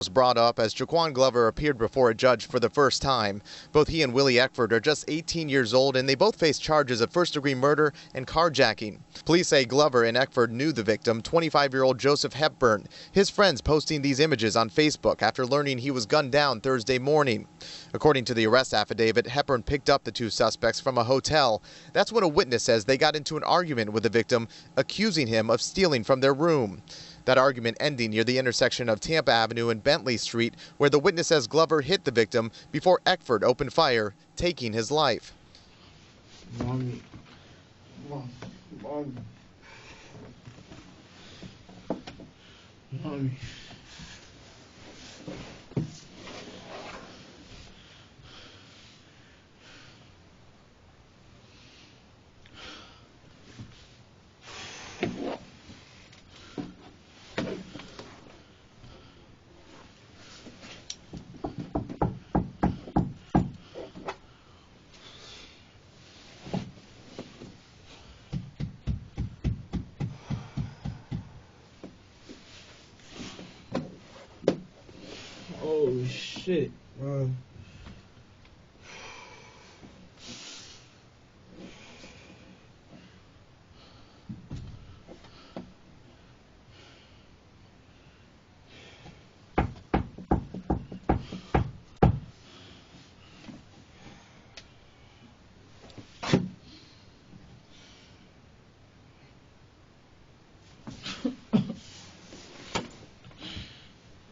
Was brought up as Jahquon Glover appeared before a judge for the first time. Both he and Willie Eckford are just 18 years old, and they both face charges of first-degree murder and carjacking. Police say Glover and Eckford knew the victim, 25-year-old Joseph Hepburn. His friends posting these images on Facebook after learning he was gunned down Thursday morning. According to the arrest affidavit, Hepburn picked up the two suspects from a hotel. That's when a witness says they got into an argument with the victim, accusing him of stealing from their room. That argument ending near the intersection of Tampa Avenue and Bentley Street, where the witness says Glover hit the victim before Eckford opened fire, taking his life. Mommy. Mommy. Oh shit, bro.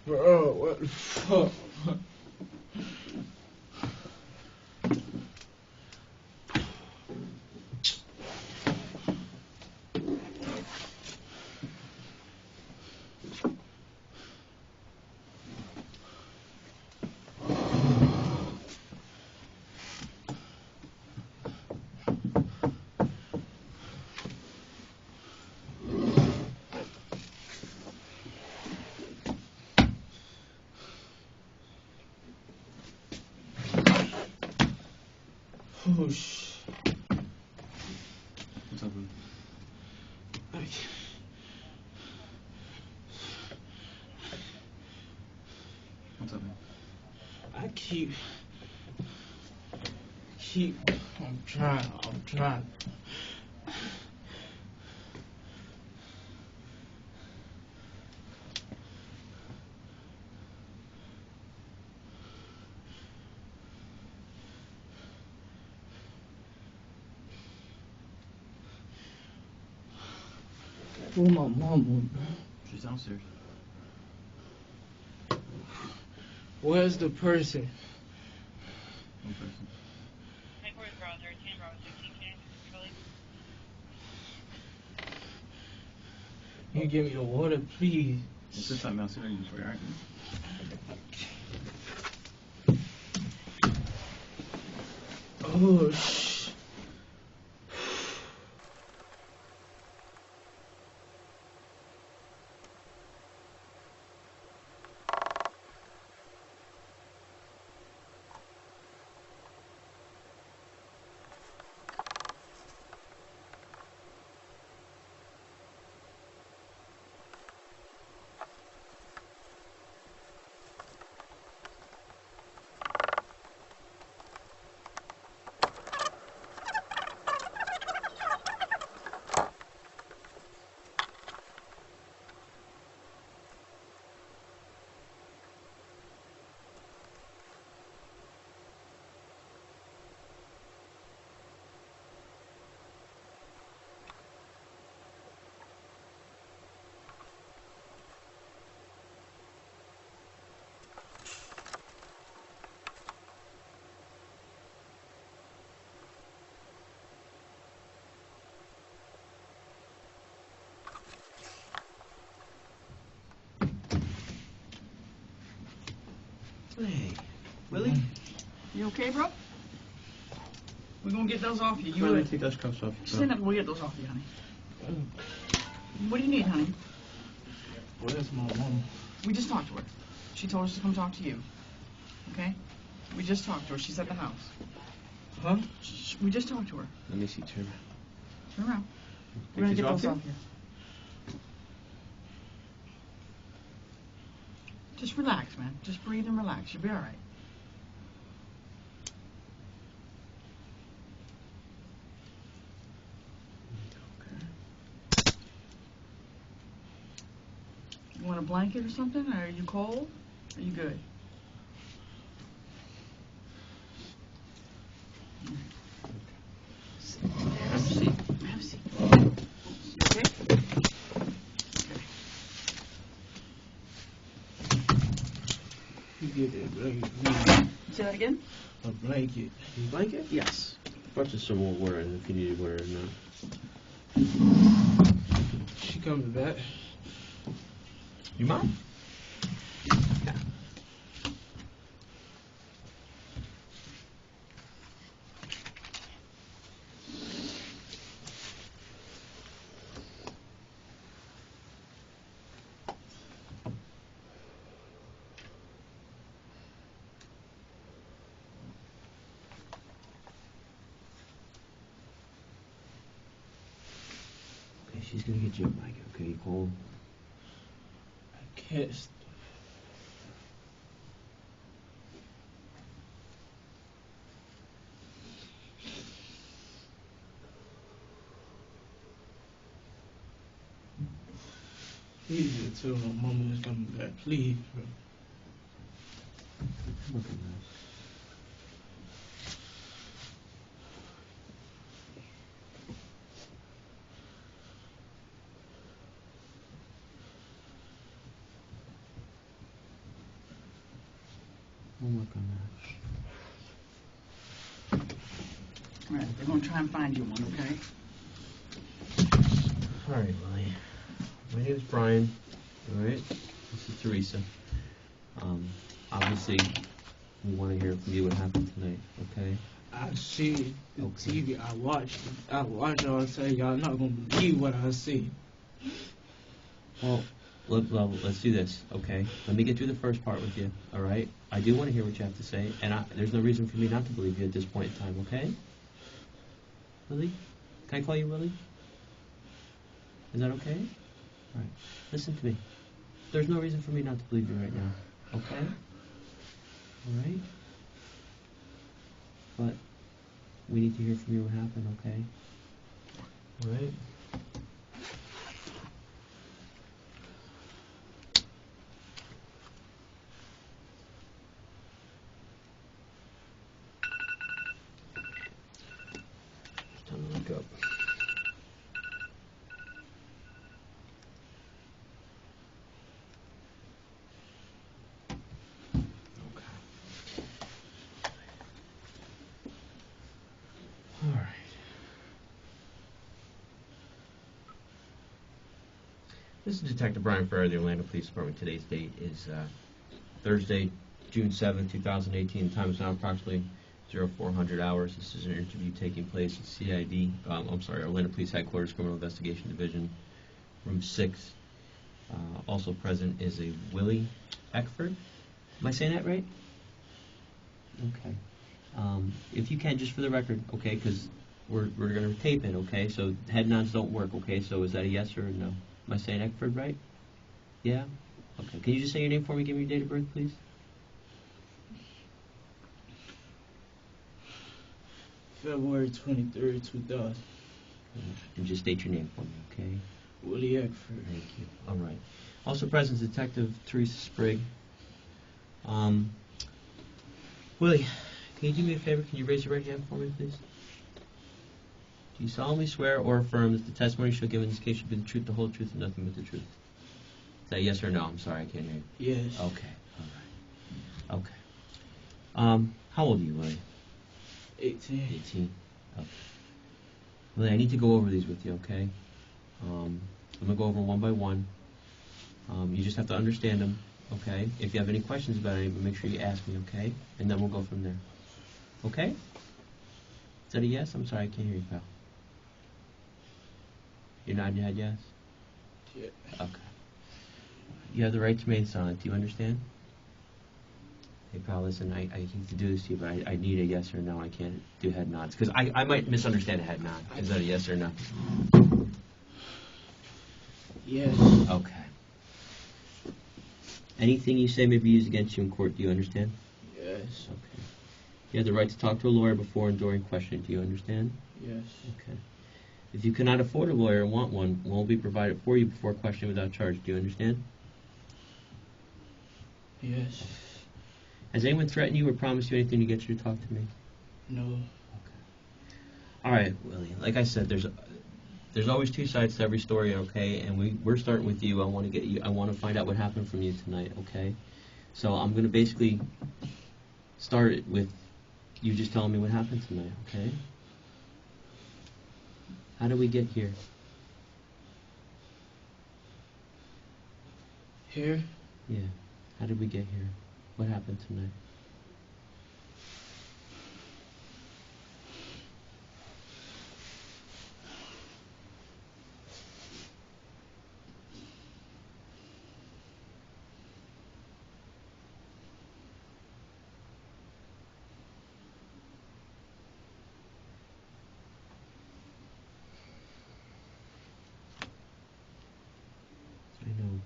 Bro, what the fuck? Oh shit. What's up, man? What's up, man? I keep. I'm trying. Where my mom? She's downstairs. Where's the person? One person. Headquarters Browser, 10 Browser, 16K, controlling. You give me the water, please. What's this time? I'll sit ready for you, alright? Oh shit. Hey, Willie, you okay, bro? We're gonna get those off you. Let me take those cuffs off. Stand up and we'll get those off you, honey. What do you need, honey? Where's my mom? We just talked to her. She told us to come talk to you. Okay? We just talked to her. She's at the house. Huh? We just talked to her. Let me see, turn around. Turn around. We're gonna get those off here. Just relax, man. Just breathe and relax. You'll be all right. You want a blanket or something? Are you cold? Are you good? Have a seat. Have a seat. Okay? You get that blanket. Say that again? A blanket. You like it? Yes. Brought you some more water if you needed water or not. She coming back. You mind? Okay, she's gonna get you a blanket, okay? You cold? I kissed. Please just tell my mama is coming back. Please, bro. Look at that. We'll work on that. All right, they're going to try and find you one, okay? All right, Willie. My name is Brian. All right. This is Teresa. Obviously, we want to hear from you what happened tonight. Okay. I see the Okay. TV. I watch y'all say y'all not gonna believe what I see. Well, let's do this. Okay. Let me get through the first part with you. All right. I do want to hear what you have to say, and there's no reason for me not to believe you at this point in time. Okay. Willie, can I call you Willie? Is that okay? All right. Listen to me. There's no reason for me not to believe you right now. Okay? All right? But we need to hear from you what happened, okay? All right? It's time to wake up. All right. This is Detective Brian Ferrer of the Orlando Police Department. Today's date is Thursday, June 7th, 2018. The time is now approximately 0400 hours. This is an interview taking place at Orlando Police Headquarters, Criminal Investigation Division, Room 6. Also present is a Willie Eckford. Am I saying that right? Okay. If you can, just for the record, okay, because we're going to tape it, okay? So head nods don't work, okay? So is that a yes or a no? Am I saying Eckford right? Yeah? Okay. Can you just say your name for me? Give me your date of birth, please. February 23rd, 2000. And just state your name for me, okay? Willie Eckford. Thank you. All right. Also present is Detective Teresa Sprigg. Willie, can you do me a favor? Can you raise your right hand for me, please? Do you solemnly swear or affirm that the testimony you shall give in this case should be the truth, the whole truth, and nothing but the truth? Is that yes or no? I'm sorry, I can't hear you. Yes. Okay. All right. Okay. How old are you, Willie? 18. 18. Okay. Willie, I need to go over these with you, okay? I'm going to go over one by one. You just have to understand them, okay? If you have any questions about any, make sure you ask me, okay? And then we'll go from there. Okay? Is that a yes? I'm sorry, I can't hear you, pal. You're nodding your head yes? Yeah. Okay. You have the right to remain silent. Do you understand? Hey, pal, listen, I hate to do this to you, but I need a yes or no. I can't do head nods. Because I might misunderstand a head nod. Is that a yes or no? Yes. Okay. Anything you say may be used against you in court. Do you understand? Yes. Okay. You have the right to talk to a lawyer before and during questioning. Do you understand? Yes. Okay. If you cannot afford a lawyer and want one will be provided for you before questioning without charge. Do you understand? Yes. Has anyone threatened you or promised you anything to get you to talk to me? No. Okay. All right, Willie. Like I said, there's always two sides to every story, okay? And we're starting with you. I want to find out what happened from you tonight, okay? So I'm going to basically start it with you just telling me what happened tonight, okay? How did we get here? Here? Yeah. How did we get here? What happened tonight? I know.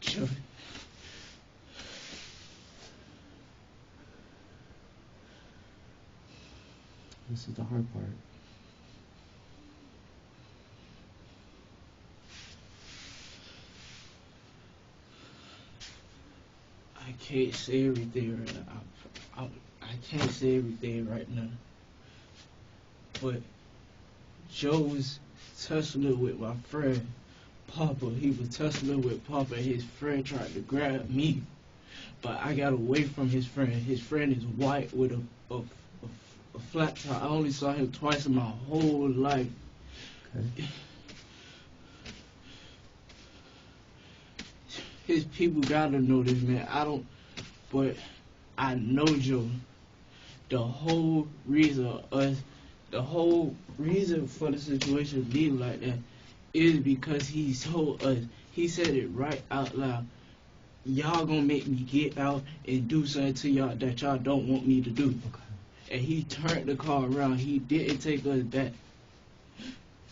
Joe. This is the hard part. I can't say everything right now. I can't say everything right now. But Joe was tussling with my friend, Papa. He was tussling with Papa. His friend tried to grab me, but I got away from his friend. His friend is white with a flat top. I only saw him twice in my whole life. Okay. His people gotta know this, man. But I know Joe. The whole reason for the situation being like that is because he told us, he said it right out loud, y'all gonna make me get out and do something to y'all that y'all don't want me to do. Okay. And he turned the car around. He didn't take us back.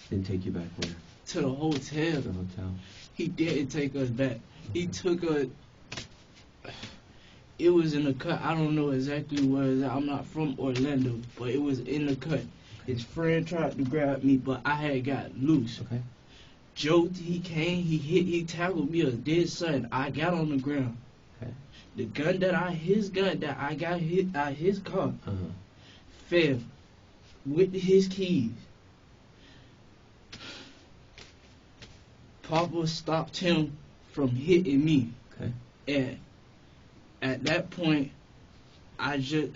Didn't take you back where? To the hotel. The hotel. He didn't take us back. Okay. He took us. It was in the cut. I don't know exactly where it's at. I'm not from Orlando, but it was in the cut. His friend tried to grab me, but I had got loose. Okay. Joe, he came, he tackled me a dead son. I got on the ground. Okay. His gun that I got hit out his car Uh-huh. fell with his keys. Papa stopped him from hitting me. Okay. And at that point, I just...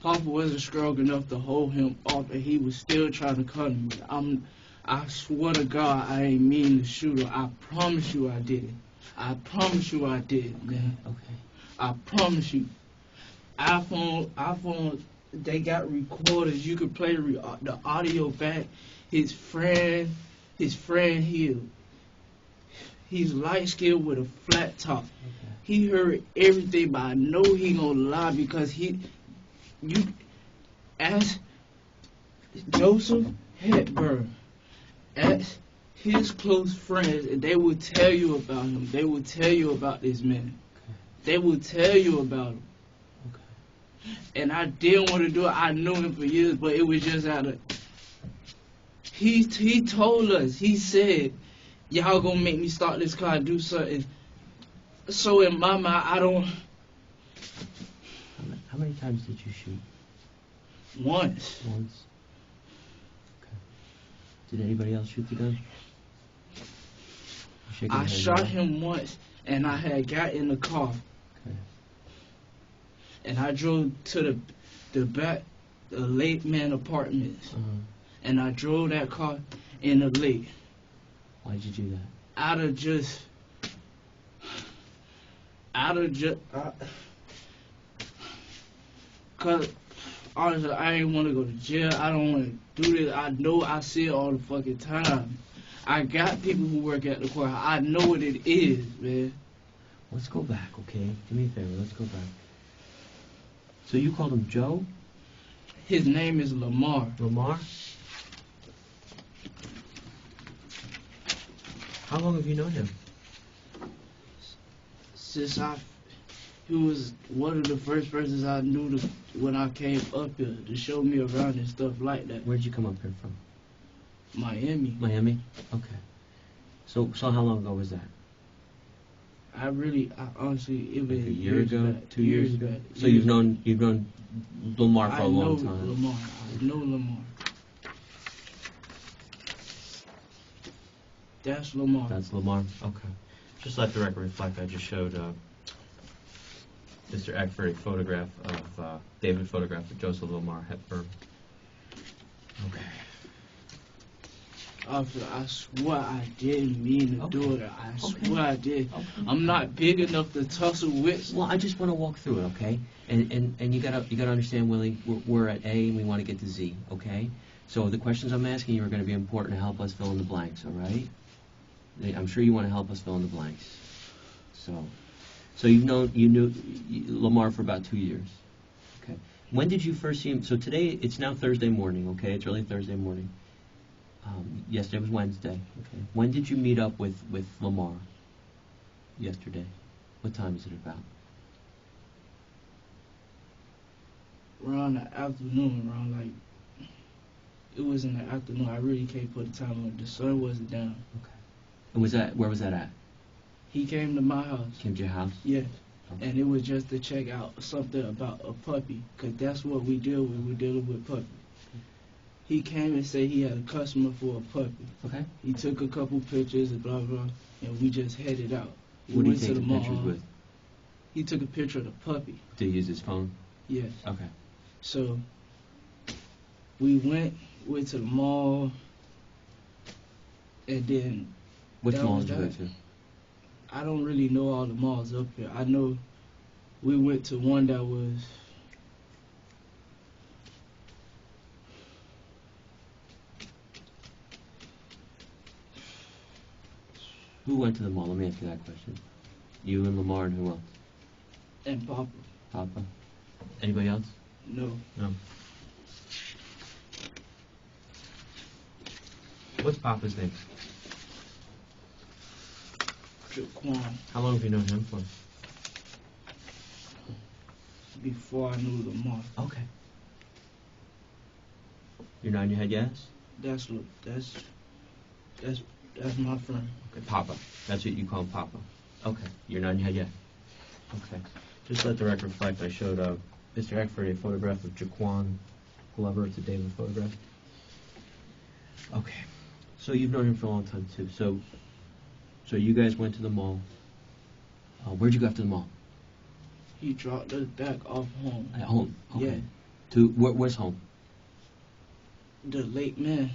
Papa wasn't strong enough to hold him off, and he was still trying to cut him. I swear to God, I ain't mean to shoot her. I promise you I didn't. I promise you I did, man. Okay. I promise you. iPhone, they got recorders. You could play the audio back. His friend here, he's light-skinned with a flat top. Okay. He heard everything, but I know he gonna lie because you ask Joseph Hepburn, ask his close friends, and they will tell you about him. They will tell you about this man. Okay. They will tell you about him. Okay. And I didn't want to do it. I knew him for years, but it was just out of... He told us, he said, y'all gonna make me start this car and do something. So in my mind, I don't... How many times did you shoot? Once. Once. Okay. Did anybody else shoot the gun? You're shaking I your head shot no. him once, and I had got in the car. Okay. And I drove to the back, the late man apartments. Uh-huh. And I drove that car in the lake. Why'd you do that? Out of just... Cause honestly, I ain't want to go to jail. I don't want to do this. I know I see it all the fucking time. I got people who work at the courthouse. I know what it is, man. Let's go back, okay? Do me a favor, let's go back. So you called him Joe? His name is Lamar. Lamar? How long have you known him? Since he was one of the first persons I knew when I came up here to show me around and stuff like that. Where'd you come up here from? Miami. Miami? Okay. So how long ago was that? I honestly, it was Like a year years ago? back, 2 years ago? back. So you've known Lamar for a long I know time. Lamar. I know Lamar. That's Lamar. That's Lamar? Okay. Just let the record reflect, I just showed Mr. Eckford a photograph of, David photograph of Joseph Lamar Hepburn. Okay. Officer, I swear I didn't mean to do it. I swear I did. Okay. I'm not big enough to tussle with. Well, I just want to walk through it, okay? And you gotta understand, Willie, we're at A and we want to get to Z, okay? So the questions I'm asking you are going to be important to help us fill in the blanks, all right? I'm sure you want to help us fill in the blanks. So you knew Lamar for about 2 years, okay? When did you first see him? So today, it's now Thursday morning, okay? It's early Thursday morning. Yesterday was Wednesday, okay? When did you meet up with Lamar? Yesterday. What time is it about? Around the afternoon, it was in the afternoon. I really can't put the time on. The sun wasn't down. Okay. And where was that at? He came to my house. Came to your house? Yes. Okay. And it was just to check out something about a puppy, because that's what we deal with. We're dealing with puppies. He came and said he had a customer for a puppy. Okay. He took a couple pictures and blah, blah, and we just headed out. We What did went he to take the the mall. pictures with? He took a picture of the puppy. Did he use his phone? Yes. Okay. So we went to the mall, and then Which that mall was did you go that. to? I don't really know all the malls up here. I know we went to one that was Who went to the mall? Let me ask you that question. You and Lamar and who else? and Papa. Papa? Anybody else? No. No. What's Papa's name? Jahquon. How long have you known him for? Before I knew Lamar. Okay. You're nodding your head yes? That's my friend. Okay, Papa. That's what you call him, Papa. Okay. You're nodding your head yes? Okay. Just let the record reflect, I showed Mr. Eckford a photograph of Jahquon Glover. It's a David photograph. Okay. So you've known him for a long time, too. So you guys went to the mall. Where'd you go after the mall? He dropped us back off home. At home? Okay. Yeah. To, where's home? The late man,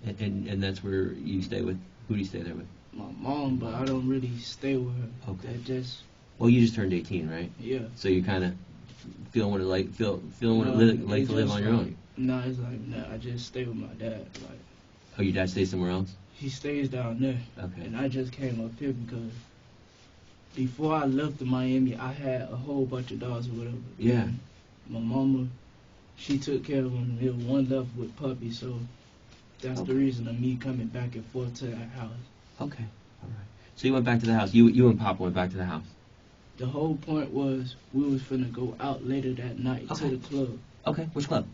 Okay. And that's where you stay with, who do you stay there with? my mom, but I don't really stay with her. Okay. That just, Well, you just turned 18, right? yeah. So you kind of feeling what it like to live on your own. No, it's like, nah, I just stay with my dad. Like, Oh, your dad stays somewhere else? he stays down there. Okay. And I just came up here because before I left to Miami, I had a whole bunch of dogs or whatever. Yeah. And my mama, she took care of them. There was one left with puppies, so that's Okay. the reason of me coming back and forth to that house. Okay. All right. So you went back to the house. You and Papa went back to the house. The whole point was we was finna go out later that night Okay. to the club. Okay. Which club?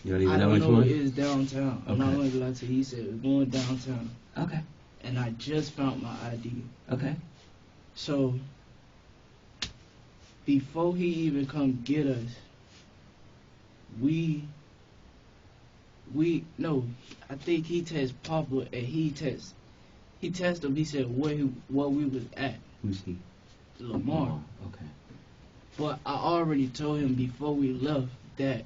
You don't even I know don't which know one? it is downtown. I'm not Okay. going to lie to you. He said we're going downtown. Okay. And I just found my ID. Okay. So before he even come get us, I think he texted Papa and he texted him. He said where we was at. Who's he? Lamar. Okay. But I already told him before we left that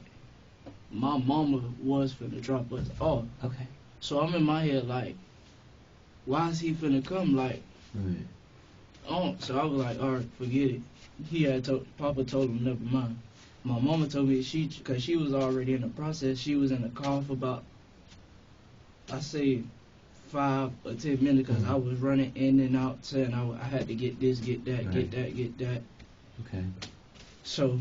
my mama was finna drop us off. Okay. So I'm in my head like, why is he finna come? Like, Right. oh, so I was like, all right, forget it. Papa told him, never mind. My mama told me because she was already in the process, she was in the car for about, I say, 5 or 10 minutes because I was running in and out saying I had to get this, get that, get that. Okay. So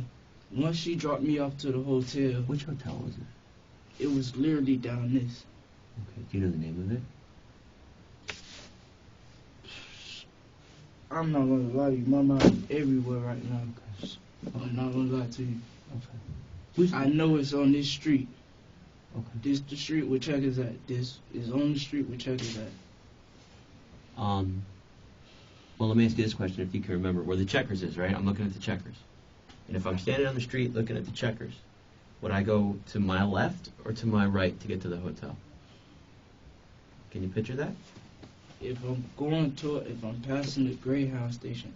once she dropped me off to the hotel, Which hotel was it? it was literally down this. Okay. Do you know the name of it? I'm not gonna lie to you, my mind is everywhere right now. I'm not gonna lie to you. Okay. I know it's on this street. Okay. This the street where Checkers at. This is on the street where Checkers at. Well, let me ask you this question, if you can remember where the Checkers is, right? I'm looking at the Checkers. And if I'm standing on the street looking at the Checkers, would I go to my left or to my right to get to the hotel? Can you picture that? If I'm passing the Greyhound station,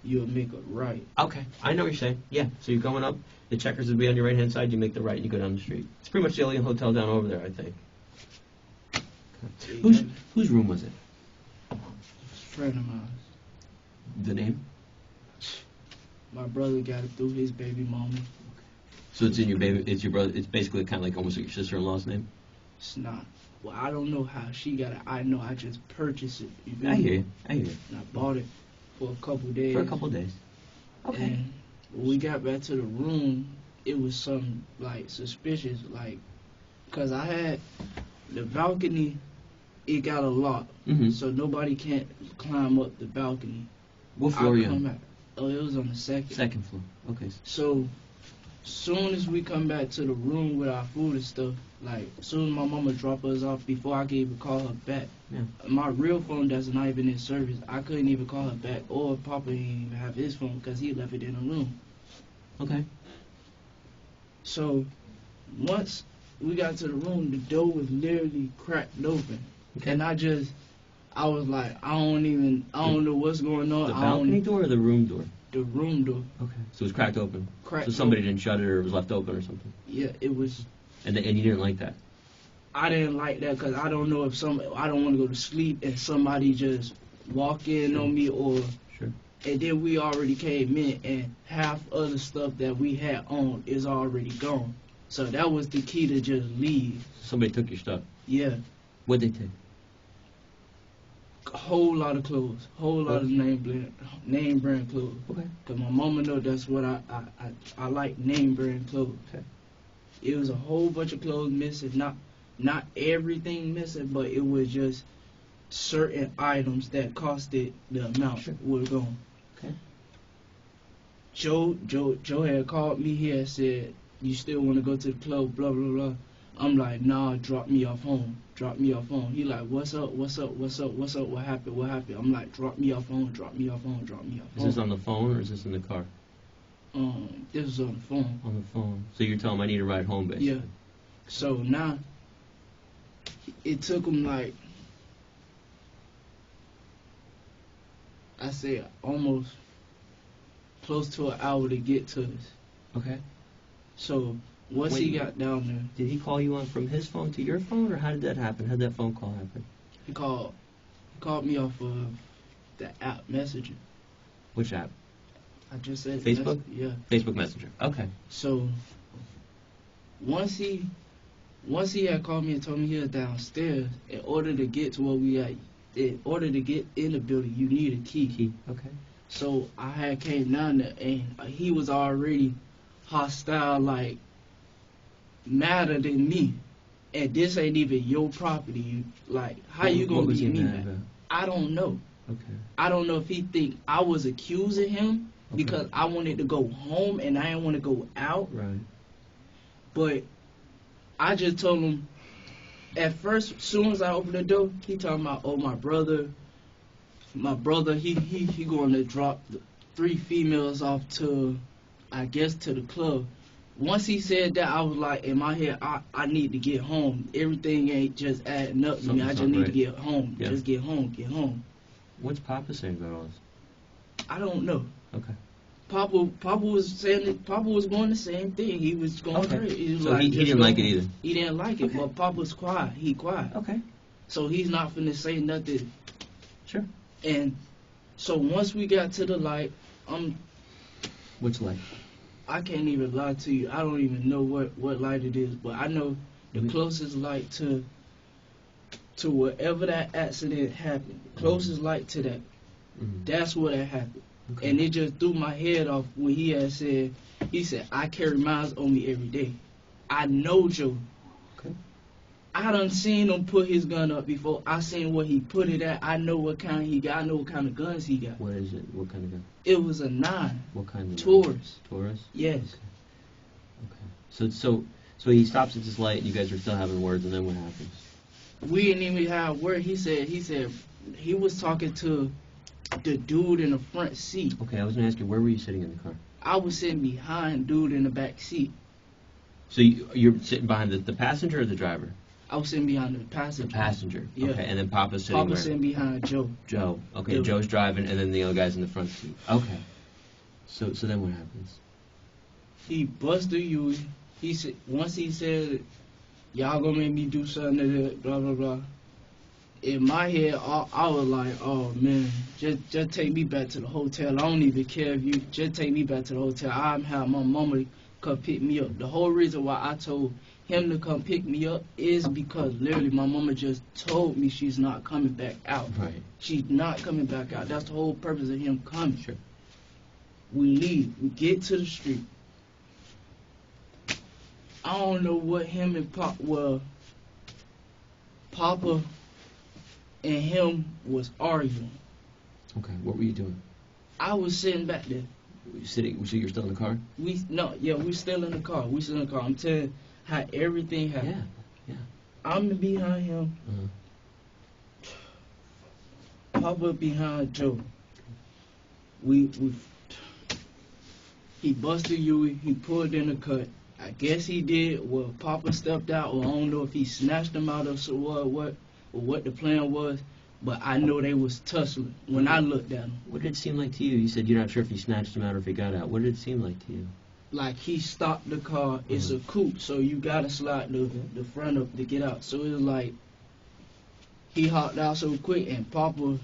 you'll make a right. Okay, I know what you're saying. Yeah, so you're going up, the Checkers would be on your right-hand side, you make the right and you go down the street. It's pretty much the only hotel down over there, I think. Okay. Whose room was it? It's a friend of mine. The name? My brother got it through his baby mama. So it's in your baby, it's your brother, it's basically kind of like almost like your sister-in-law's name? It's not. Well, I don't know how she got it. I know I just purchased it. You feel I me? hear you, I hear you. And I bought it for a couple days. For a couple days. Okay. And when we got back to the room, it was something like suspicious, like, cause I had the balcony. It got a lock, so nobody can't climb up the balcony. What floor are you come on? back. Oh, it was on the second. Second floor. Okay. So, soon as we come back to the room with our food and stuff, like, soon as my mama drop us off, before I could even call her back, my real phone that's not even in service, I couldn't even call her back, or Papa didn't even have his phone because he left it in the room. Okay. So, once we got to the room, the door was literally cracked open. Okay. And I was like, I don't know what's going on. The balcony door or the room door? The room door. Okay. So it was cracked open. Cracked So somebody open. didn't shut it or it was left open or something. Yeah, it was. And you didn't like that? I didn't like that because I don't know if I don't want to go to sleep and somebody just walk in on me or. Sure. And then we already came in and half of the stuff that we had on is already gone. So that was the key to just leave. Somebody took your stuff? Yeah. What'd they take? A whole lot of clothes, whole lot of name brand clothes. Okay. Cause my mama know that's what I like, name brand clothes. Okay. It was a whole bunch of clothes missing, not everything missing, but it was just certain items that costed the amount were gone. Okay. Joe had called me here and said, "You still want to go to the club?" Blah blah blah. I'm like, "Nah, drop me off home. Drop me off home." He like, "What's up? What's up? What's up? What's up? What happened? What happened?" I'm like, "Drop me off home. Drop me off home. Drop me off Is home." this on the phone or is this in the car? This was on the phone. On the phone. So you're telling him I need a ride home, basically? Yeah. So now, it took him like, I say, almost close to an hour to get to us. Okay. So once he got down there, Did he call you on from his phone to your phone, or how did that happen? How did that phone call happen? he called me off of the app Messenger. Which app? I just said Facebook? Yeah. Facebook Messenger. Okay. So once he had called me and told me he was downstairs, in order to get to where we at, in order to get in the building, you need a key. Okay. So I had came down there and he was already hostile, like madder than me. And this ain't even your property. How you gonna be me mad? I don't know. Okay. I don't know if he think I was accusing him because I wanted to go home and I didn't want to go out. Right. But I just told him, at first, as soon as I opened the door, he talking about, oh, my brother, he going to drop 3 females off to, I guess, to the club. Once he said that, I was like, in my head, I need to get home. Everything ain't just adding up to me. I just need to get home. Yeah. Just get home. What's Papa saying about all this? I don't know. Okay. Papa was saying that Papa was going the same thing. He was going crazy. He was so he didn't like it either. He didn't like it, but Papa's quiet. He quiet. Okay. So he's not finna say nothing. Sure. And so once we got to the light, Which light? I can't even lie to you. I don't even know what light it is, but I know the Mhm. closest light to wherever that accident happened, the closest light to that, Mhm. that's where that happened. Okay. And it just threw my head off when he said, I carry mines on me every day. I know Joe. Okay. I done seen him put his gun up before. I seen where he put it at. I know what kind he got. I know what kind of guns he got. What is it? What kind of gun? It was a 9. What kind of Taurus. Taurus? Yes. Okay. So he stops at this light, and you guys are still having words, and then what happens? We didn't even have word. He said he was talking to the dude in the front seat. Okay, I was gonna ask you, where were you sitting in the car? I was sitting behind dude in the back seat. So you're sitting behind the passenger or the driver? I was sitting behind the passenger. The passenger. Yeah. Okay, and then Papa's sitting Papa where? sitting behind Joe. Joe. Okay, Yeah. Joe's driving, and then the other guy's in the front seat. Okay. So then what happens? He busted you. He said once he said, "Y'all gonna make me do something to that," blah blah blah. In my head, I was like, "Oh man, just take me back to the hotel. I don't even care if you just take me back to the hotel. I'm have my mama come pick me up." The whole reason why I told him to come pick me up is because literally my mama just told me she's not coming back out. Right. She's not coming back out. That's the whole purpose of him coming. Sure. We leave. We get to the street. I don't know what him and Papa and him was arguing. Okay. What were you doing? I was sitting back there. Were you sitting? So you're still in the car? We still in the car. We still in the car. I'm telling you how everything happened. Yeah. I'm behind him. Uh-huh. Papa behind Joe. He busted Huey. He pulled in the cut. I guess he did. Well, Papa stepped out, or I don't know if he snatched him out of what the plan was. But I know they was tussling when I looked at him. What did it seem like to you? You said you're not sure if he snatched him out or if he got out. What did it seem like to you? Like he stopped the car. It's a coupe, so you gotta slide the front up to get out. So it was like he hopped out so quick, and Papa,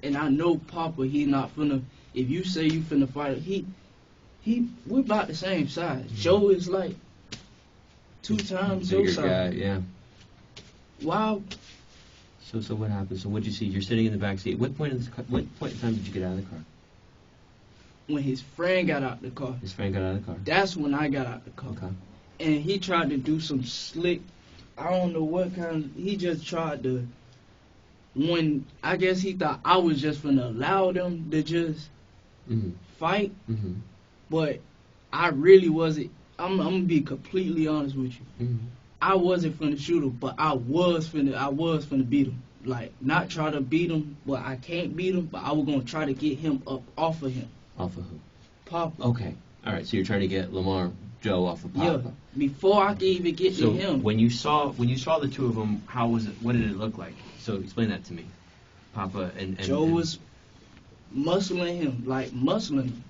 and I know Papa, he not finna. If you say you finna fight, we're about the same size. Joe is like 2 times your Bigger guy, size. yeah. Wow. So what happened? So what'd you see? You're sitting in the back seat. What point in time did you get out of the car? When his friend got out the car. His friend got out of the car. That's when I got out the car. Okay. And he tried to do some slick, I don't know what kind, he just tried to, when, I guess he thought I was just finna allow them to just fight, but I really wasn't. I'm gonna be completely honest with you. I wasn't finna shoot him, but I was finna beat him. Like, not try to beat him, but I can't beat him, but I was gonna try to get him up off of him. Off of who? Papa. Okay. All right. So you're trying to get Joe off of Papa. Yeah. Before I could even get So to him. when you saw the two of them, how was it? What did it look like? So explain that to me. Papa and Joe was muscling him, like muscling him.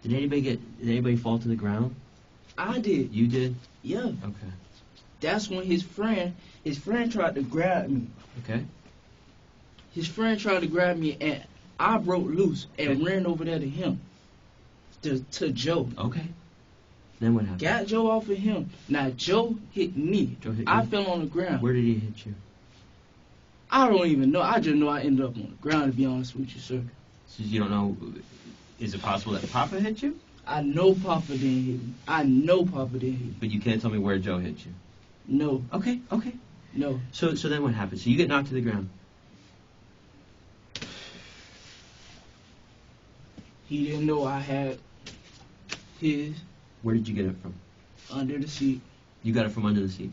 Did anybody fall to the ground? I did. You did? Yeah. Okay. That's when his friend tried to grab me. Okay. His friend tried to grab me, and I broke loose and ran over there to him, to Joe. Okay. Then what happened? Got Joe off of him. Now Joe hit me. Joe hit I you? fell on the ground. Where did he hit you? I don't even know. I just know I ended up on the ground, to be honest with you, sir. So you don't know? Is it possible that Papa hit you? I know Papa didn't hit me. I know Papa didn't hit me. But you can't tell me where Joe hit you. No. Okay. No. So then what happened? So you get knocked to the ground. He didn't know I had his Where did you get it from? under the seat. You got it from under the seat.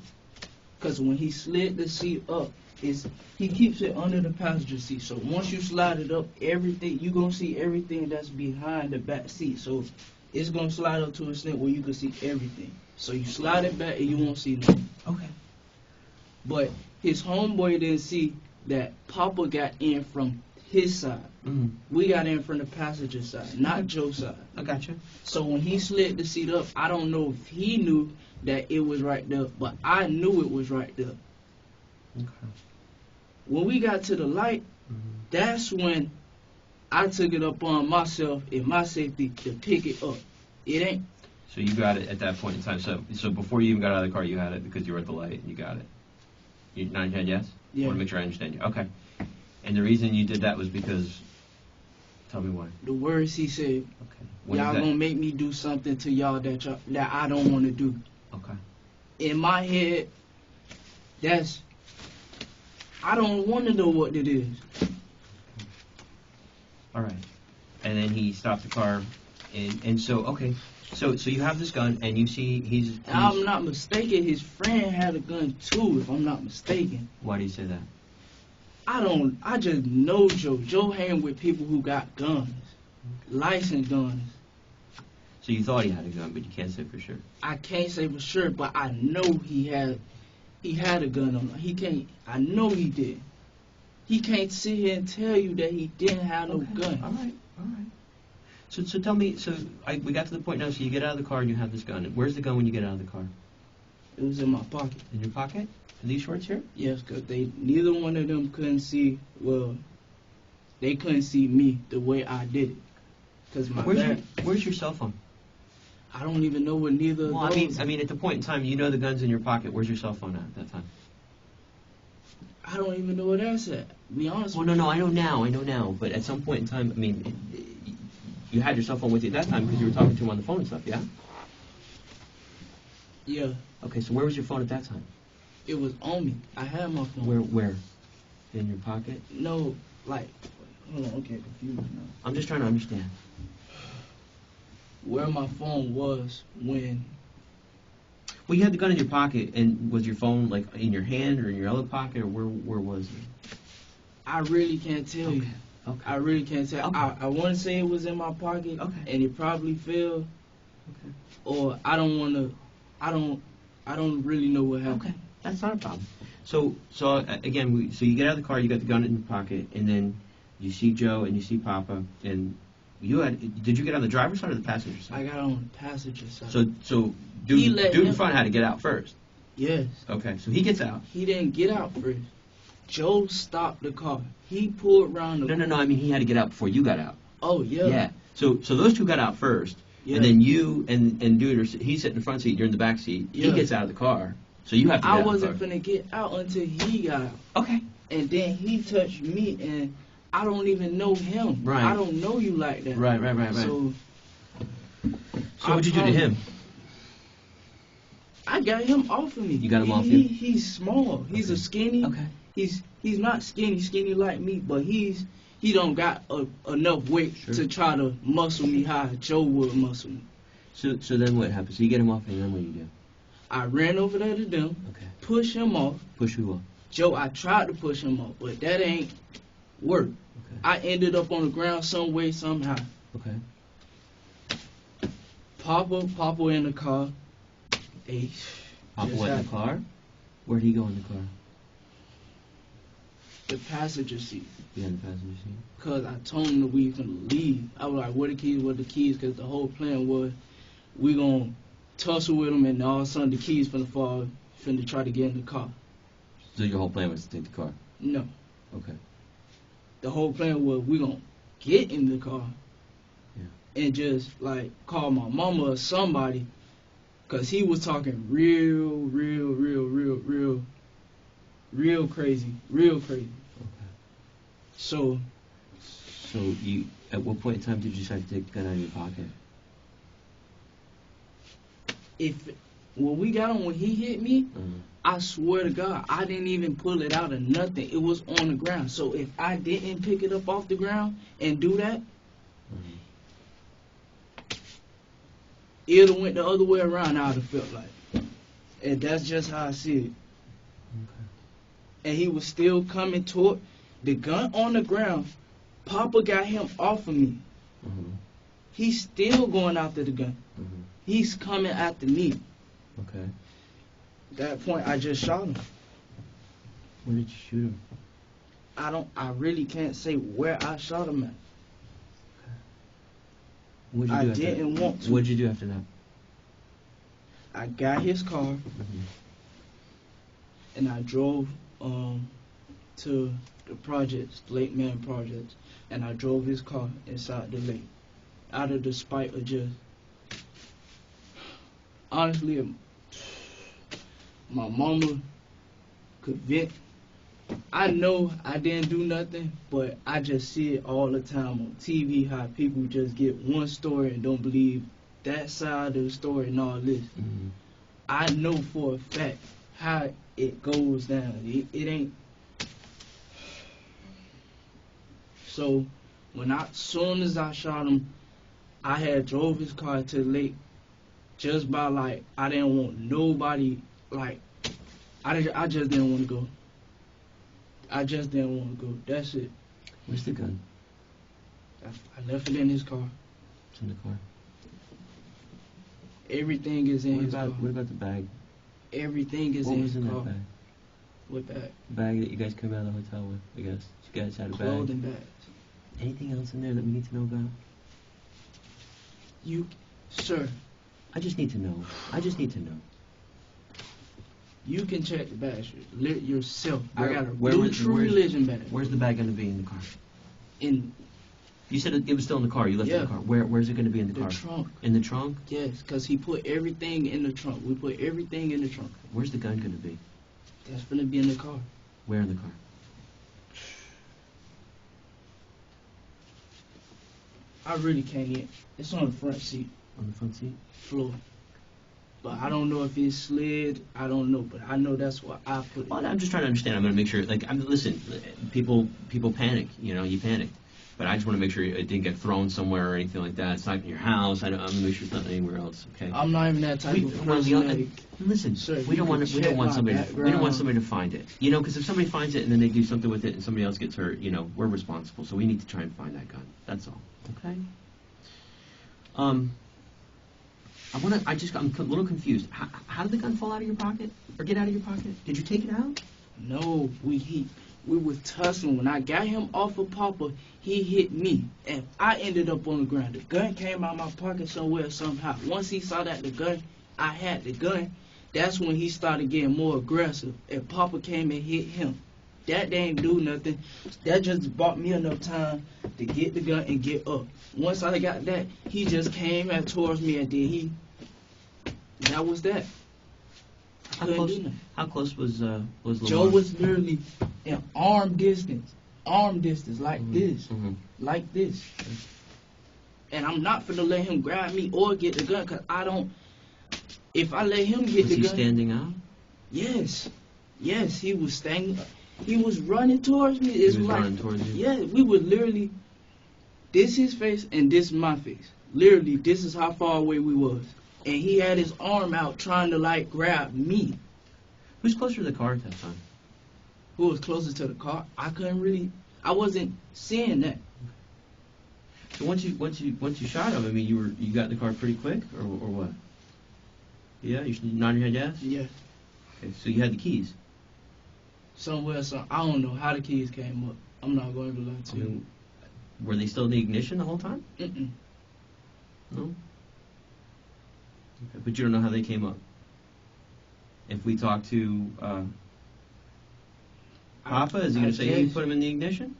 Because when he slid the seat up, he keeps it under the passenger seat. So once you slide it up, everything, you're going to see everything that's behind the back seat. So it's going to slide up to a extent where you can see everything. So you slide it back and you won't see nothing. Okay. But his homeboy didn't see that Papa got in from his side. We got in from the passenger side, not Joe's side. I got you. So when he slid the seat up, I don't know if he knew that it was right there, but I knew it was right there. Okay. When we got to the light, that's when I took it upon myself and my safety to pick it up. It ain't. So you got it at that point in time. So before you even got out of the car, you had it because you were at the light and you got it. You nod your head yes? Yeah. I want to make sure I understand you. Okay. And the reason you did that was because, tell me why. The words he said, Okay. When y'all is that? gonna make me do something to y'all that I don't want to do. Okay. In my head, I don't want to know what it is. All right. And then he stopped the car, and so okay. So you have this gun, and you see he's If I'm not mistaken, his friend had a gun too, if I'm not mistaken. Why do you say that? I just know Joe. Joe hang with people who got guns. Licensed guns. So you thought he had a gun, but you can't say for sure. I can't say for sure, but I know he had a gun on him. I know he did. He can't sit here and tell you that he didn't have no gun. All right. So tell me, we got to the point now, so you get out of the car and you have this gun. Where's the gun when you get out of the car? It was in my pocket. In your pocket? Are these shorts here? Yes, because neither one of them couldn't see, they couldn't see me the way I did it. Because Where's your cell phone? I don't even know what neither Well, of those. I mean, at the point in time, you know the gun's in your pocket. Where's your cell phone at that time? I don't even know where that's at. Be honest Well, with you. no, I know now. But at some point in time, I mean, you had your cell phone with you at that time because you were talking to him on the phone and stuff, yeah? Yeah, Okay, so where was your phone at that time? it was on me. I had my phone. Where? In your pocket? No, like, hold on, okay, confused now. I'm just trying to understand. Where my phone was when Well, you had the gun in your pocket, and was your phone like in your hand or in your other pocket, or where was it? I really can't tell you. Okay. I really can't tell. Okay. I want to say it was in my pocket, Okay. and it probably fell, Okay. or I don't want to. I don't really know what happened. Okay, that's not a problem. So again, so you get out of the car, you got the gun in your pocket, and then you see Joe and you see Papa, and did you get on the driver's side or the passenger I side? got on the passenger side. So He dude let in him- front had to get out first. Yes, Okay, so he gets out. he didn't get out first. Joe stopped the car. He pulled around the. No, I mean he had to get out before you got out. Oh yeah. Yeah. So those two got out first, Yeah. and then you and dude he's sitting in the front seat, you're in the back seat. He Yeah. gets out of the car, so you have to get I out wasn't of the car. finna get out until he got out. Okay. And then he touched me, and I don't even know him. Right. I don't know you like that. Right. So So what'd you do to him? I got him off of me. You got him off you? you? He's small. He's a skinny. Okay. He's not skinny like me, but he don't got enough weight Sure. to try to muscle me how Joe would muscle me. So then what happens? So you get him off, and then what do you do? I ran over there to them, Okay. push him off. Push who off? Joe, I tried to push him off, but that ain't work. Okay. I ended up on the ground some way, somehow. Okay. Papa in the car. Hey, Papa just went in had the car? Where'd he go in the car? the passenger seat. Behind the passenger seat? Because I told him that we was going to leave. I was like, where the keys? Because the whole plan was we going to tussle with them, and all of a sudden the keys finna fall, finna try to get in the car. So your whole plan was to take the car? No. Okay. The whole plan was we going to get in the car and just, like, call my mama or somebody, because he was talking real crazy. Okay. So, So you, at what point in time did you decide to take the gun out of your pocket? when we got on, when he hit me, Uh-huh. I swear to God, I didn't even pull it out of nothing. It was on the ground. So if I didn't pick it up off the ground and do that, it would have went the other way around, I would have felt like. And that's just how I see it. Okay. And he was still coming toward the gun on the ground. Papa got him off of me. Uh-huh. He's still going after the gun. Uh-huh. He's coming after me. Okay. At that point, I just shot him. Where did you shoot him? I really can't say where I shot him at. What'd you I do after didn't that? want to. What'd you do after that? I got his car Mm-hmm. and I drove to the projects, Lake Man Projects, and I drove his car inside the lake, out of the spite of just honestly, my mama could vent. I know I didn't do nothing, but I just see it all the time on TV how people just get one story and don't believe that side of the story and all this. Mm-hmm. I know for a fact how it goes down. It ain't. So soon as I shot him, I had drove his car to the lake just by like I didn't want nobody like I just didn't want to go. I just didn't want to go. That's it. Where's the gun? I left it in his car. It's in the car. Everything is in his car. What about the bag? Everything is in his car. What was in that bag? What bag? The bag that you guys came out of the hotel with, I guess. You guys had a bag. Clothing bags. Anything else in there that we need to know about? Sir. I just need to know. You can check the bag yourself. I got a True Religion bag. Where's the bag going to be in the car? You said it was still in the car. You left it in the car. Where's it going to be in the car? The trunk. In the trunk? Yes, because he put everything in the trunk. We put everything in the trunk. Where's the gun going to be? That's going to be in the car. Where in the car? I really can't get. It's on the front seat. On the front seat? Floor. But I don't know if it slid. I don't know, but I know that's what I put it. Well, I'm just trying to understand. I'm going to make sure. Listen, people panic. You panic. But I just want to make sure it didn't get thrown somewhere or anything like that. It's not in your house. I'm going to make sure it's not anywhere else. Okay. I'm not even that type of person. Listen, sir, we don't want somebody to find it. Because if somebody finds it and then they do something with it and somebody else gets hurt, we're responsible. So we need to try and find that gun. That's all. Okay. I'm a little confused. How did the gun fall out of your pocket or get out of your pocket? Did you take it out? No, we were tussling. When I got him off of Papa, he hit me, and I ended up on the ground. The gun came out of my pocket somewhere somehow. Once he saw that I had the gun, that's when he started getting more aggressive, and Papa came and hit him. That didn't do nothing. That just bought me enough time to get the gun and get up. Once I got that, he just came out towards me, and then that was that. How close was Lamar? Joe was literally in arm distance, like this, like this. And I'm not finna let him grab me or get the gun, cause I don't. If I let him get the gun, was he standing out? Yes, he was standing. He was running towards me. He was running towards you? Yeah, we would literally. This his face and this my face. Literally, this is how far away we was. And he had his arm out trying to grab me. Who's closer to the car at that time? Who was closest to the car? I wasn't seeing that. So once you shot him, you got in the car pretty quick, or what? Yeah, you nodding your head yes? Yeah. Okay, so you had the keys. Somewhere, I don't know how the keys came up. I'm not going to lie to you. Were they still in the ignition the whole time? Mm-mm. No? Okay, but you don't know how they came up? If we talk to Papa, is he going to say you put him in the ignition?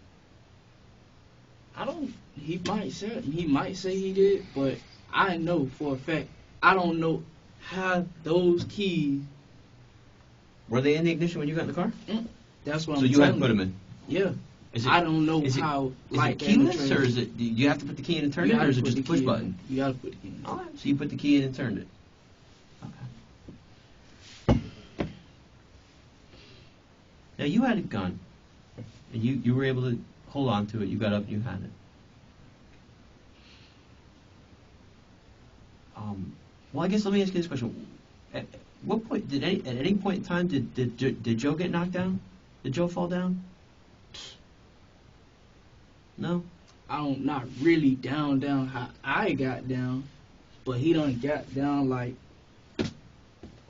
He might say he did, but I know for a fact, I don't know how those keys... Were they in the ignition when you got in the car? That's what so I'm you had to put them in? Yeah. I don't know how... Is it keyless, or is it... Do you have to put the key in and turn it, or is it just a push button? You got to put the key in. All right, so you put the key in and turned it. Okay. Now, you had a gun, and you were able to hold on to it. You got up and you had it. Well, I guess let me ask you this question. At what point, at any point in time, did Joe get knocked down? Did Joe fall down? No? Not really down how I got down, but he done got down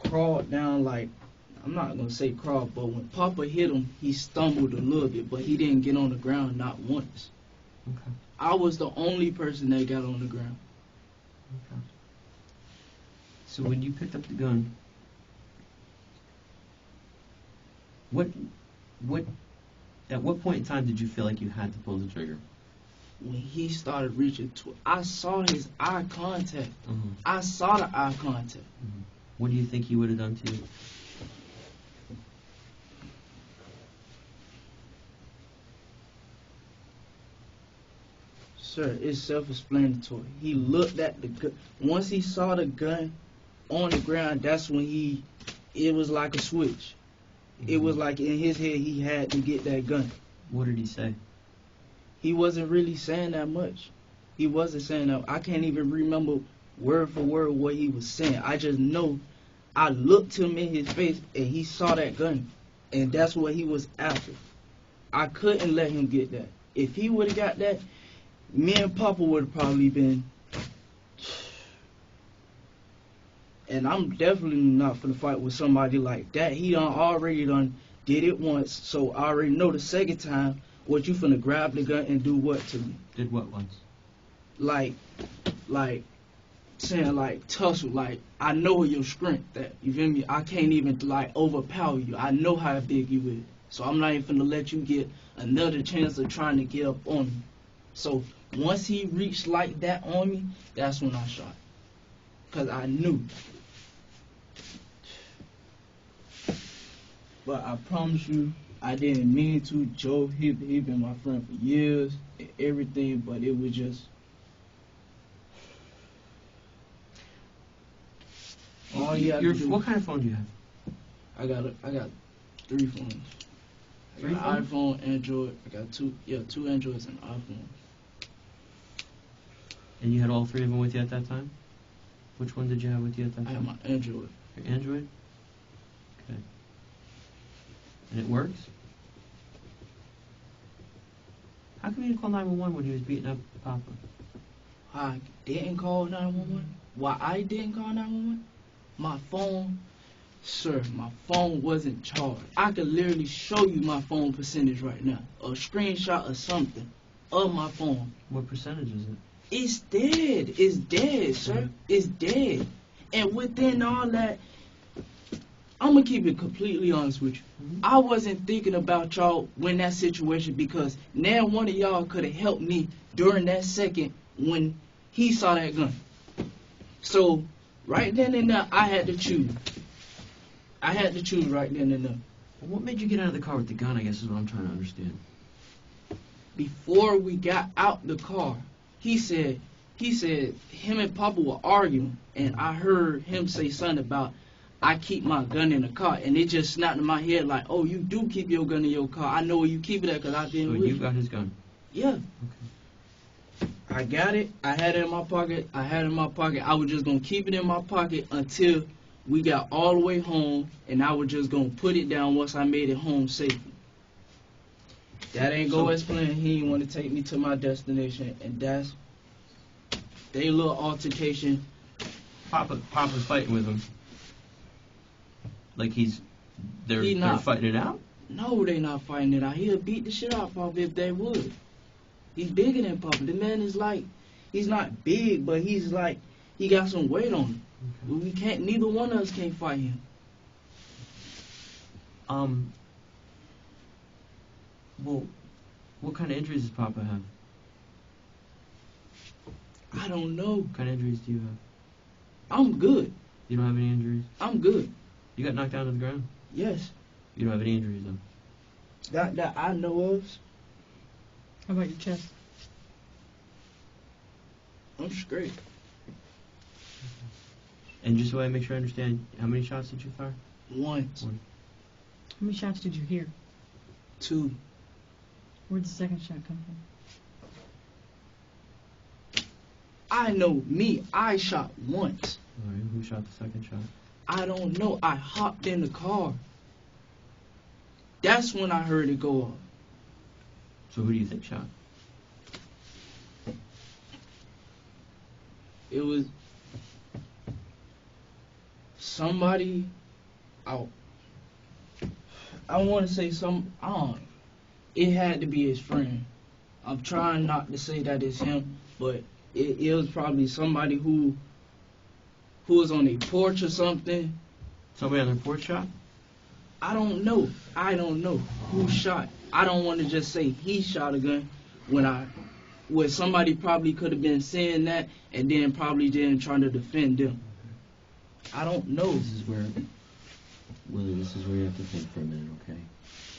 crawled down I'm not going to say crawl, but when Papa hit him, he stumbled a little bit, but he didn't get on the ground not once. Okay. I was the only person that got on the ground. Okay. So when you picked up the gun, at what point in time did you feel like you had to pull the trigger? when he started reaching to it, I saw his eye contact. Mm-hmm. I saw the eye contact. Mm-hmm. What do you think he would have done to you? Sir, it's self-explanatory. He looked at the gun. Once he saw the gun on the ground, that's when it was like a switch. It was like in his head he had to get that gun. What did he say? He wasn't really saying that much. He wasn't saying that. I can't even remember word for word what he was saying. I just know I looked him in his face and he saw that gun. And that's what he was after. I couldn't let him get that. If he would have got that, me and Papa would have probably been. And I'm definitely not finna fight with somebody like that. He already did it once, so I already know the second time what you finna grab the gun and do what to me. Did what once? Like saying like tussle, like I know your strength, that you feel me? I can't even like overpower you. I know how big you is. So I'm not even finna let you get another chance of trying to get up on me. So once he reached like that on me, that's when I shot. Cause I knew. But I promise you, I didn't mean to. Joe, he been my friend for years and everything, but it was just. All you have to do. What kind of phone do you have? I got 3 phones. I got an iPhone, Android. I got two Androids and an iPhone. And you had all 3 of them with you at that time? Which one did you have with you at that time? I have my Android. Your Android? Okay. And it works? How come you didn't call 911 when he was beating up Papa? I didn't call 911. Why I didn't call 911? My phone, sir, my phone wasn't charged. I could literally show you my phone percentage right now. A screenshot or something of my phone. What percentage is it? It's dead. It's dead, sir. It's dead. And within all that, I'm going to keep it completely honest with you. I wasn't thinking about y'all when that situation, because now one of y'all could have helped me during that second when he saw that gun. So, right then and there, I had to choose. I had to choose right then and there. Well, what made you get out of the car with the gun, I guess is what I'm trying to understand. Before we got out the car, he said him and Papa were arguing, and I heard him say something about, I keep my gun in the car, and it just snapped in my head like, oh, you do keep your gun in your car. I know where you keep it at because I've been with you. So you got his gun? Yeah. Okay. I got it. I had it in my pocket. I was just going to keep it in my pocket until we got all the way home, and I was just going to put it down once I made it home safely. That ain't go as planned. He didn't want to take me to my destination, and that's they little altercation. Papa's fighting with him. Like they're fighting it out? No, they not fighting it out. He'll beat the shit out of Papa if they would. He's bigger than Papa. The man is like, he's not big, but he's like, he got some weight on him. Okay. We can't, neither one of us can't fight him. Well, what kind of injuries does Papa have? I don't know. What kind of injuries do you have? I'm good. You don't have any injuries? I'm good. You got knocked down to the ground? Yes. You don't have any injuries, though? That I know of. How about your chest? I'm straight. And just so I make sure I understand, how many shots did you fire? One. How many shots did you hear? 2. Where'd the second shot come from? I know me. I shot once. All right, who shot the second shot? I don't know. I hopped in the car. That's when I heard it go off. So who do you think shot? It was somebody out. I want to say it had to be his friend. I'm trying not to say that it's him, but it was probably somebody who was on a porch or something. Somebody on their porch shot? I don't know who shot. I don't want to just say he shot a gun when where somebody probably could have been saying that and then probably then trying to defend them. I don't know. This is where, Willie, this is where you have to think for a minute, okay?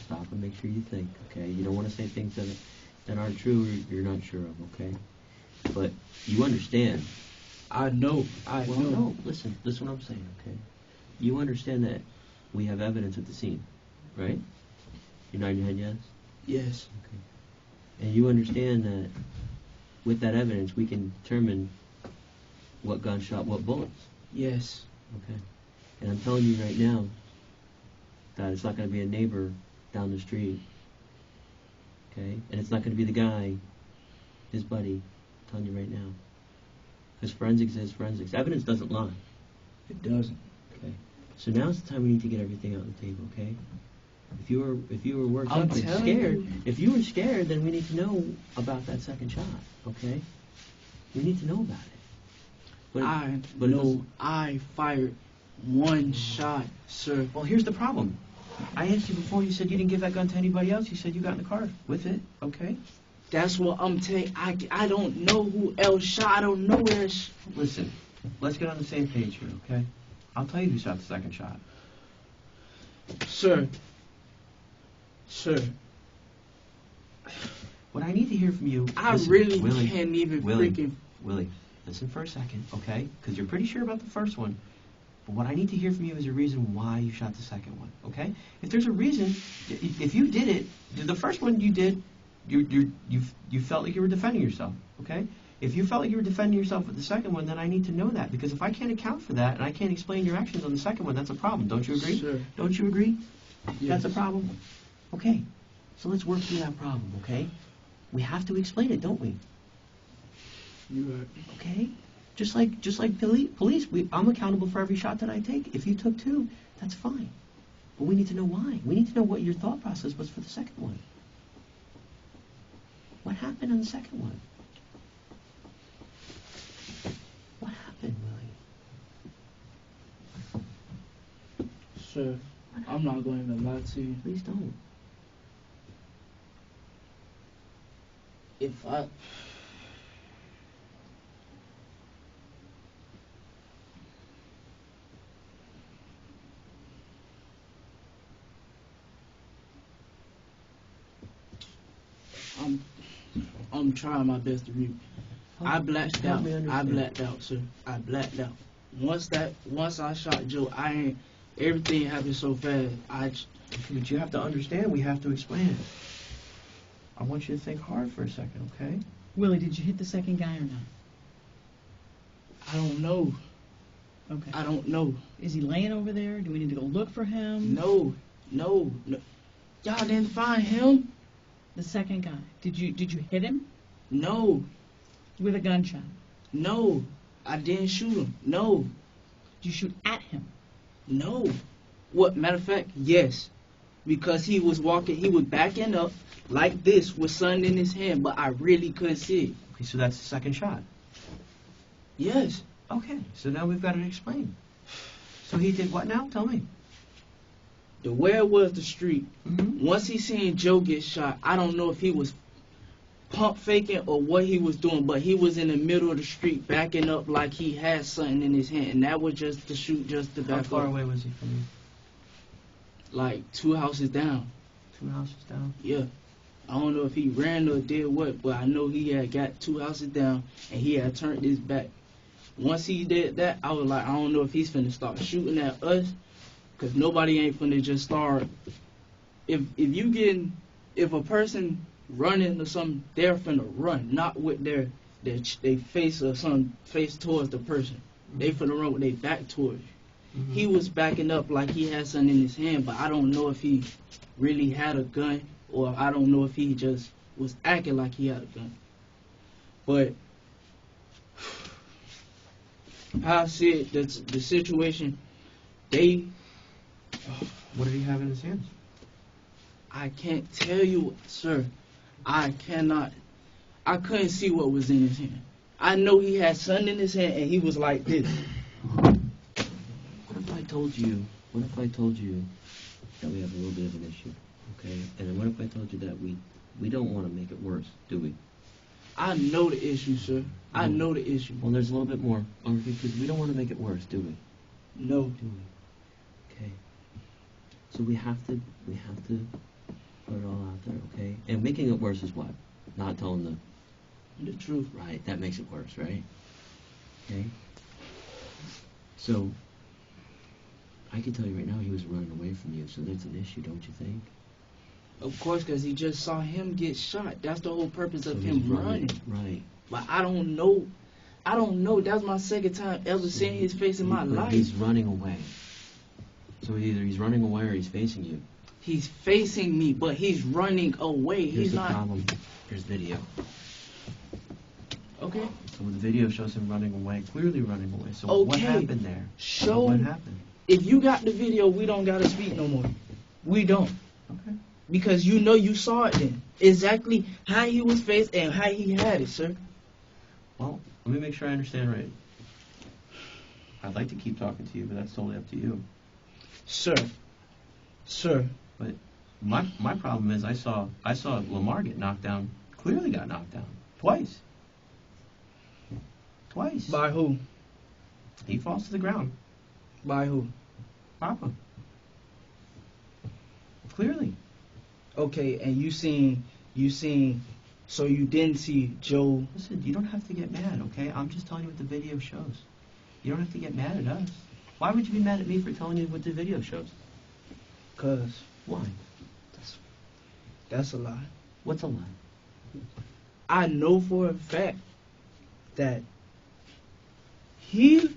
Stop and make sure you think, okay? You don't want to say things that aren't true or you're not sure of, okay? But you understand. I know. Well, no, listen what I'm saying, okay? You understand that we have evidence at the scene, right? You're nodding your head yes? Yes. Okay. And you understand that with that evidence we can determine what gun shot what bullets. Yes. Okay. And I'm telling you right now that it's not going to be a neighbor down the street. Okay? And it's not going to be the guy, his buddy. I'm telling you right now. Because forensics is forensics. Evidence doesn't lie. It doesn't. Okay. So now's the time we need to get everything out on the table, okay? If you were worked up and scared, if you were scared, then we need to know about that second shot, okay? We need to know about it. But I fired one shot, sir. Well, here's the problem. I asked you before, you said you didn't give that gun to anybody else. You said you got in the car with it, okay? That's what I'm telling. I don't know who else shot. I don't know where. Listen, let's get on the same page here, okay? I'll tell you who shot the second shot. Sir. What I need to hear from you... I listen, really Willie, can't even Willie, listen for a second, okay? Because you're pretty sure about the first one. But what I need to hear from you is a reason why you shot the second one, okay? If there's a reason, if you did it, the first one you did, you felt like you were defending yourself, okay? If you felt like you were defending yourself with the second one, then I need to know that. Because if I can't account for that and I can't explain your actions on the second one, that's a problem. Don't you agree? Sure. Don't you agree? Yes. That's a problem? Okay. So let's work through that problem, okay? We have to explain it, don't we? You're right. Okay? Just like police, I'm accountable for every shot that I take. If you took two, that's fine. But we need to know why. We need to know what your thought process was for the second one. What happened on the second one? What happened, Willie? Sir, I'm not going to lie to you. Please don't. If I... I'm trying my best to read. I blacked out. I blacked out, sir. I blacked out. Once I shot Joe, everything happened so fast. But you have to understand, we have to explain it. I want you to think hard for a second, okay? Willie, did you hit the second guy or not? I don't know. Okay. I don't know. Is he laying over there? Do we need to go look for him? No. Y'all didn't find him? The second guy. Did you hit him? No. With a gunshot? No. I didn't shoot him. No. Did you shoot at him? No. What, matter of fact, yes. Because he was backing up like this with something in his hand, but I really couldn't see it. Okay, so that's the second shot. Yes. Okay, so now we've got to explain. So he did what now? Tell me. Where was the street? Mm-hmm. Once he seen Joe get shot, I don't know if he was pump faking or what he was doing, but he was in the middle of the street backing up like he had something in his hand, and that was just to shoot, just to back up. How far away was he from you? Like 2 houses down. 2 houses down? Yeah. I don't know if he ran or did what, but I know he had got 2 houses down and he had turned his back. Once he did that, I was like, I don't know if he's finna start shooting at us, because nobody ain't finna just start. If a person running or something, they're finna run, not with their face or some face towards the person. Mm-hmm. They finna run with their back towards you. Mm-hmm. He was backing up like he had something in his hand, but I don't know if he really had a gun, or I don't know if he just was acting like he had a gun. But how I see it, the situation, what did he have in his hands? I can't tell you, sir. I couldn't see what was in his hand. I know he had something in his hand and he was like this. What if I told you that we have a little bit of an issue, okay? And then what if I told you that we don't want to make it worse, do we? I know the issue, sir. I know the issue. Well, there's a little bit more. Because we don't want to make it worse, do we? No. Do we? Okay. So we have to put it all out there, okay? And making it worse is what? Not telling The truth. right. That makes it worse, right? Okay. So I can tell you right now, he was running away from you. So that's an issue, don't you think? Of course, because he just saw him get shot. That's the whole purpose of So him he's running. Right. But I don't know. That's my second time ever seeing his face in my life. He's running away. So either he's running away or he's facing you. He's facing me, but he's running away. Here's He's the not. problem. Here's video. Okay. So the video shows him running away, clearly running away. So what Okay. happened there? Show. What happened? If you got the video, we don't gotta speak no more. We don't. Okay. Because you know you saw it then. Exactly how he was faced and how he had it, sir. Well, let me make sure I understand right. I'd like to keep talking to you, but that's totally up to you. Sir. But my problem is I saw Lamar get knocked down. Clearly got knocked down twice. By who? He falls to the ground. By who? Papa. Clearly. Okay, and you seen, so you didn't see Joe. Listen, you don't have to get mad, okay? I'm just telling you what the video shows. You don't have to get mad at us. Why would you be mad at me for telling you what the video shows? Cause Why? that's a lie. What's a lie? I know for a fact that he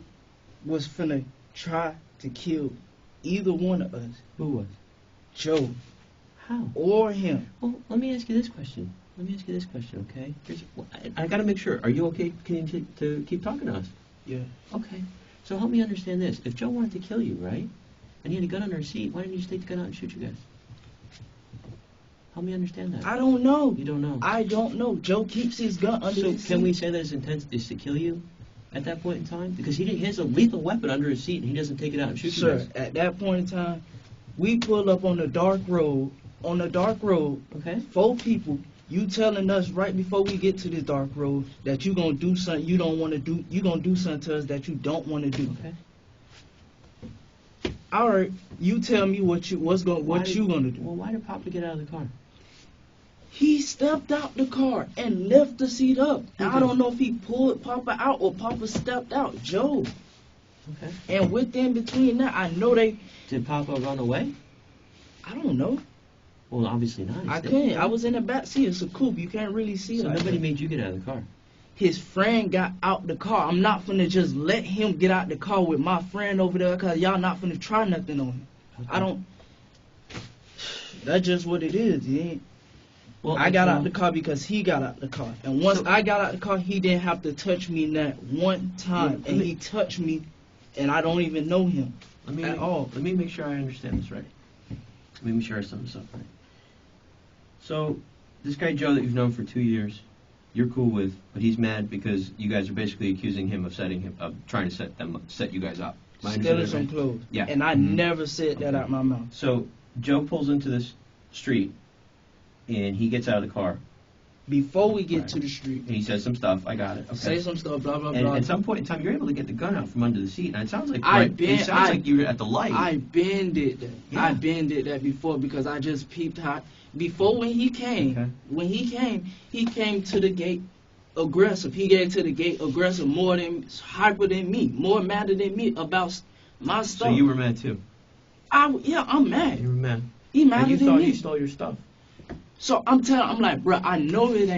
was finna try to kill either one of us, Who was? Joe How? or him. Well, let me ask you this question. Okay? I gotta make sure. Are you okay to keep talking to us? Yeah. Okay. So help me understand this. If Joe wanted to kill you, right? And he had a gun under his seat, why didn't you just take the gun out and shoot you guys? Help me understand that. I don't know. You don't know. I don't know. Joe keeps his gun under So his can seat. we say that his intent is to kill you at that point in time? Because he has a lethal weapon under his seat and he doesn't take it out and shoot you Sir, guys. at that point in time, we pull up on the dark road. Okay. 4 people. You telling us right before we get to this dark road that you gonna do something you don't want to do. You gonna do something to us that you don't want to do. Okay. All right. You tell me what you gonna do. Well, why did Papa get out of the car? He stepped out the car and left the seat up. Who I did? don't know if he pulled Papa out or Papa stepped out. Joe. Okay. And within between that, I know they. Did Papa run away? I don't know. Well, obviously not. I couldn't. I was in the back seat. It's a coupe. You can't really see So like nobody that. made you get out of the car. His friend got out the car. I'm not finna just let him get out the car with my friend over there because y'all not finna try nothing on him. Okay. I don't. That's just what it is. He ain't. Well, I got out the car because he got out the car. And once So- I got out the car, he didn't have to touch me that one time. Yeah, And he touched me, and I don't even know him at all. Let me make sure I understand this right. Let me make sure I sum this up right. So, this guy Joe that you've known for 2 years, you're cool with, but he's mad because you guys are basically accusing him of trying to set you guys up. Am I Stealing understanding some right? clothes. Yeah. And I Mhm. never said that out my mouth. So, Joe pulls into this street, and he gets out of the car, Before we get Right. to the street, and he says some stuff. I got it. Okay. say some stuff, blah, blah, And blah. at some point in time, you're able to get the gun out from under the seat, and it sounds like I like you were at the light. I been did that. Yeah. I been did that before because I just peeped how. Before when he came, Okay. he came to the gate aggressive. He came to the gate aggressive, more than hyper than me, more madder than me about my So stuff. you were mad too. I'm mad. You were mad. He And madder you than thought me. he stole your stuff. So I'm like, bruh, I know it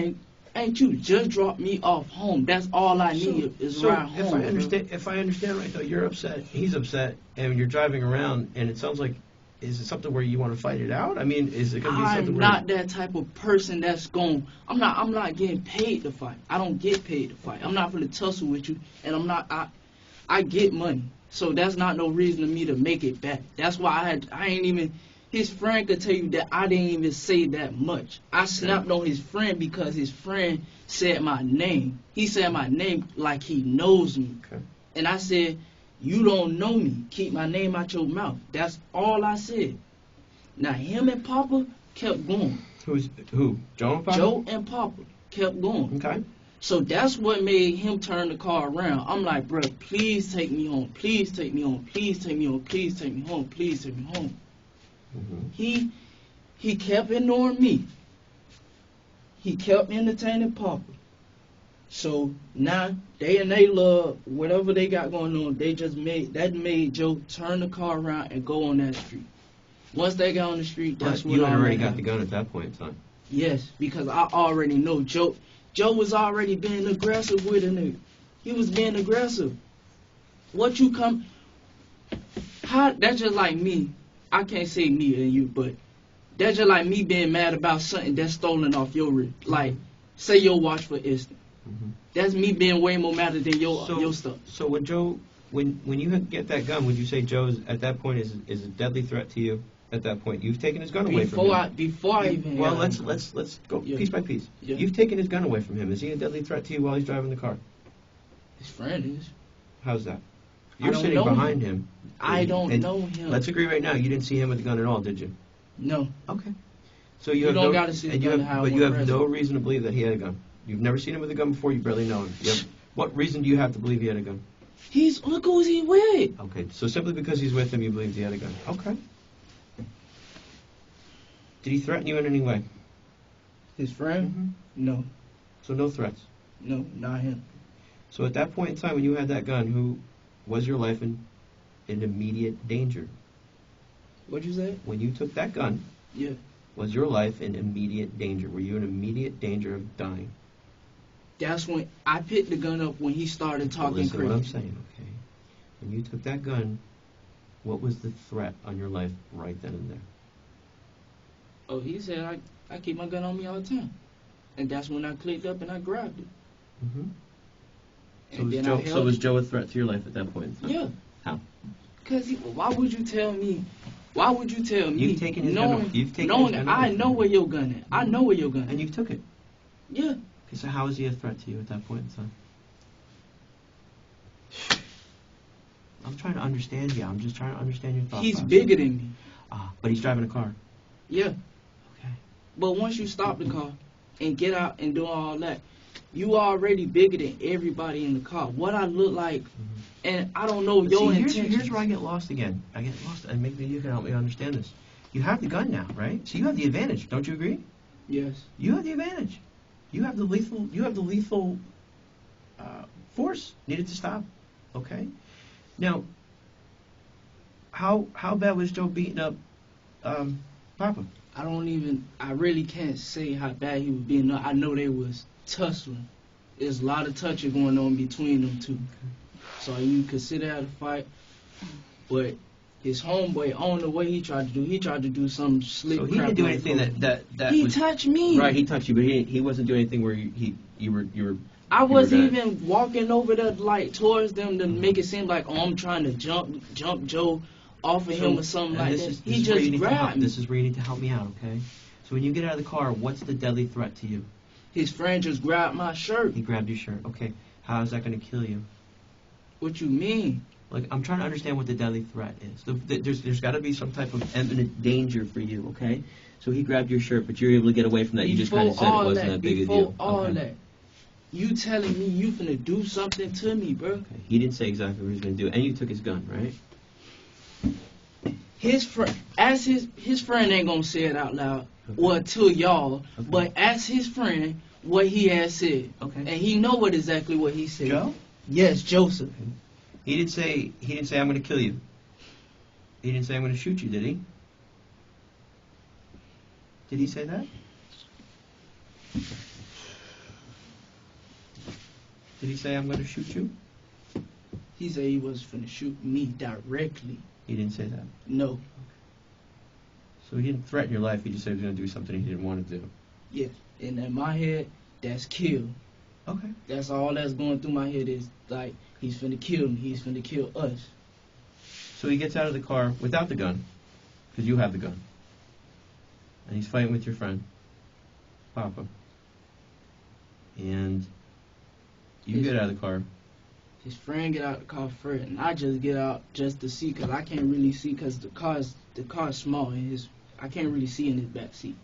ain't you. Just drop me off home. That's all I need is ride home. If I understand right, though, you're upset, he's upset, and you're driving around, and it sounds like, is it something where you want to fight it out? I mean, is it going to be something I'm not that type of person that's going. I'm not getting paid to fight. I don't get paid to fight. I'm not gonna tussle with you, and I'm not. I get money, so that's not no reason to me to make it back. That's why I ain't even. His friend could tell you that I didn't even say that much. I snapped on his friend because his friend said my name. He said my name like he knows me. Okay. And I said, you don't know me. Keep my name out your mouth. That's all I said. Now, him and Papa kept going. Who? Joe and Papa? Joe and Papa kept going. Okay. So that's what made him turn the car around. I'm like, bro, please take me home. Please take me home. Please take me home. Please take me home. Please take me home. Mm-hmm. He kept ignoring me. He kept entertaining Papa. So now they and they love whatever they got going on. They just made Joe turn the car around and go on that street. Once they got on the street, that's But when you had all already that got happened. the gun at that point in time. Yes, because I already know Joe was already being aggressive with a nigga. He was being aggressive. What you come? How? That's just like me. I can't say me and you, but that's just like me being mad about something that's stolen off your wrist. Like, say your watch for instance. Mm-hmm. That's me being way more mad than your stuff. So when Joe, when you get that gun, would you say Joe is, at that point is a deadly threat to you? At that point, you've taken his gun away from him. Before I even. Well, had let's go Yeah. piece by piece. Yeah. You've taken his gun away from him. Is he a deadly threat to you while he's driving the car? his friend is. How's that? I You're don't sitting know behind him. I don't and know him. Let's agree right now. You didn't see him with the gun at all, did you? No. Okay. So you You have don't no, gotta see the and you gun have, to have but one you have present. no reason to believe that he had a gun. You've never seen him with a gun before. You barely know him. What reason do you have to believe he had a gun? Look who's he with. Okay, so simply because he's with him, you believe he had a gun. Okay. Did he threaten you in any way? His friend? No. So no threats. No, not him. So at that point in time when you had that gun, who was your life in immediate danger? What'd you say? When you took that gun, Yeah. was your life in immediate danger? Were you in immediate danger of dying? That's when I picked the gun up when he started talking Listen to what I'm crazy. saying, okay? When you took that gun, what was the threat on your life right then and there? Oh, he said I keep my gun on me all the time. And that's when I clicked up and I grabbed it. Mm-hmm. And then I held was it. Joe a threat to your life at that point in time? Yeah. How? Cause why would you tell me? Why would you tell me? You've taken his knowing, gun. You've taken knowing his gun that I away know from where him. your gun is. I know where your gun is. And you took it. Yeah. Okay, so how is he a threat to you at that point in time? I'm trying to understand you. I'm just trying to understand your thoughts. He's bigger than me. But he's driving a car. Yeah. Okay. But once you stop the car and get out and do all that, you already bigger than everybody in the car. What I look like, and I don't know your See, intentions. here's where I get lost again. I get lost, and maybe you can help me understand this. You have the gun now, right? So you have the advantage. Don't you agree? Yes. You have the advantage. You have the lethal. You have the lethal force needed to stop. Okay. Now, how bad was Joe beating up Papa? I really can't say how bad he was being. I know they was tussling. There's a lot of touching going on between them two. So you consider that a fight. But his homeboy, I don't know what he tried to do. He tried to do some slick So he crap didn't do on anything the phone. that He was, touched me. right. He touched you, but he wasn't doing anything where you were. I you were wasn't gonna- even walking over there like towards them to make it seem like, oh, I'm trying to jump Joe off of him or something like that. He is where you just need to help. grabbed me. This is where you need to help me out, okay? So when you get out of the car, what's the deadly threat to you? His friend just grabbed my shirt. He grabbed your shirt. Okay. How is that going to kill you? What you mean? Like, I'm trying to understand what the deadly threat is. There's got to be some type of imminent danger for you, okay? So he grabbed your shirt, but you're able to get away from that. You just kind of said it wasn't that big a deal. Before all Okay. that, you telling me you finna do something to me, bro? Okay. He didn't say exactly what he was going to do, and you took his gun, right? His friend, his friend ain't gonna say it out loud, Okay. or to y'all, Okay. but ask his friend what he has said, Okay. and he know exactly what he said. Joe? Yes, Joseph. He didn't say I'm going to kill you. He didn't say I'm going to shoot you, did he? Did he say that? Did he say I'm going to shoot you? He said he was finna shoot me directly. He didn't say that. No. So he didn't threaten your life. He just said he was going to do something he didn't want to do. Yes. And in my head, that's kill. Okay. That's all that's going through my head is like, he's finna kill me. He's finna kill us. So he gets out of the car without the gun, because you have the gun. And he's fighting with your friend, Papa. And you get out of the car. His friend get out the car first, and I just get out just to see, cause I can't really see, cause the car's small, and I can't really see in his back seat.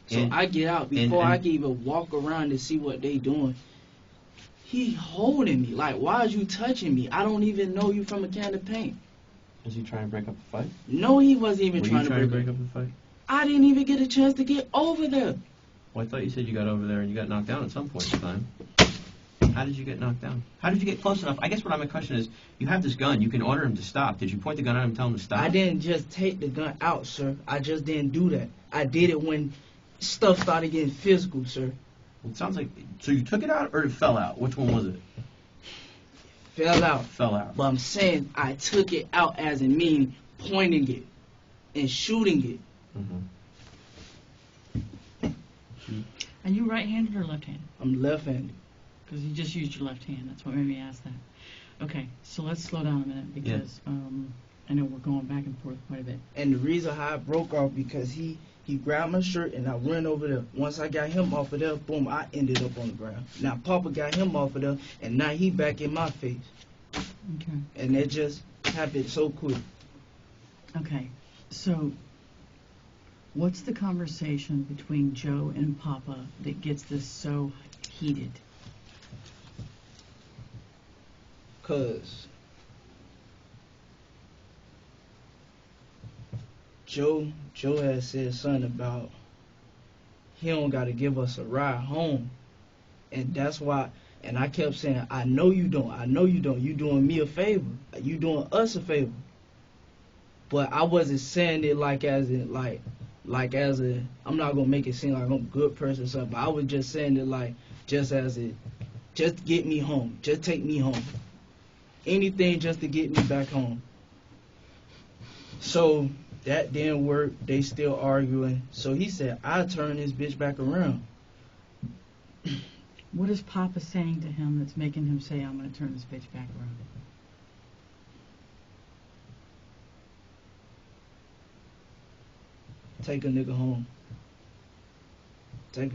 So I get out before I can even walk around to see what they doing. He holding me. Like, why is you touching me? I don't even know you from a can of paint. Was he trying to break up the fight? No, he wasn't even trying to break up the fight? I didn't even get a chance to get over there. Well, I thought you said you got over there and you got knocked down at some point in time. How did you get knocked down? How did you get close enough? I guess my question is, you have this gun. You can order him to stop. Did you point the gun at him and tell him to stop? I didn't just take the gun out, sir. I just didn't do that. I did it when stuff started getting physical, sir. Well, it sounds like... So you took it out or it fell out? Which one was it? Fell out. Fell out. But I'm saying I took it out as in mean pointing it and shooting it. Mm-hmm. Are you right-handed or left-handed? I'm left-handed. Because you just used your left hand. That's what made me ask that. Okay, so let's slow down a minute because I know we're going back and forth quite a bit. And the reason how I broke off because he grabbed my shirt and I ran over there. Once I got him off of there, boom, I ended up on the ground. Now Papa got him off of there and now he back in my face. Okay. And it just happened so quick. Okay, so what's the conversation between Joe and Papa that gets this so heated? Cause Joe had said something about he don't gotta give us a ride home. And that's why, and I kept saying, I know you don't. You doing me a favor. You doing us a favor. But I wasn't saying it like as in, like as a, I'm not gonna make it seem like I'm a good person or something, but I was just saying it like, just as it, just get me home. Just take me home. Anything just to get me back home. So that didn't work. They still arguing. So he said, I'll turn this bitch back around. What is Papa saying to him that's making him say, I'm going to turn this bitch back around? Take a nigga home. I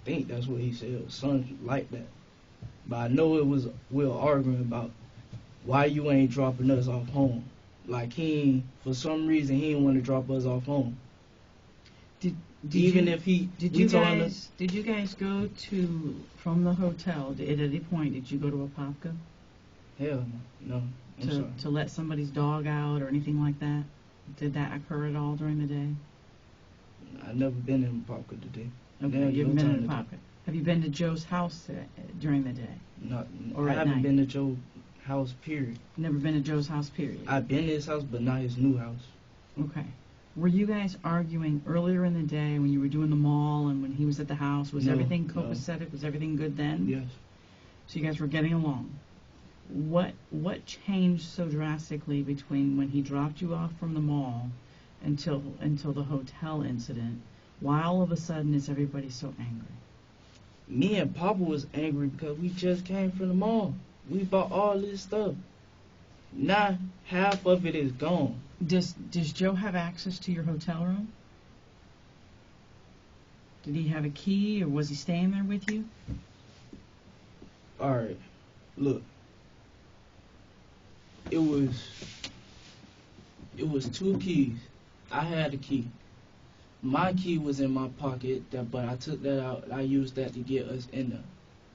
think that's what he said. Something like that. But I know we were arguing about why you ain't dropping us off home. Like for some reason he didn't want to drop us off home. Did you guys go from the hotel, at any point, did you go to a Popka? Hell no. To let somebody's dog out or anything like that? Did that occur at all during the day? I've never been in a Popka today. Okay, you haven't been in a Popka. Have you been to Joe's house during the day? I haven't been to Joe's house, period. Never been to Joe's house, period? I've been to his house, but not his new house. Okay. Were you guys arguing earlier in the day when you were doing the mall and when he was at the house? Was everything copacetic? No. Was everything good then? Yes. So you guys were getting along. What changed so drastically between when he dropped you off from the mall until the hotel incident? Why all of a sudden is everybody so angry? Me and Papa was angry because we just came from the mall. We bought all this stuff. Now half of it is gone. Does Joe have access to your hotel room? Did he have a key or was he staying there with you? Alright, look. It was 2 keys. I had a key. My key was in my pocket, but I took that out. I used that to get us in there.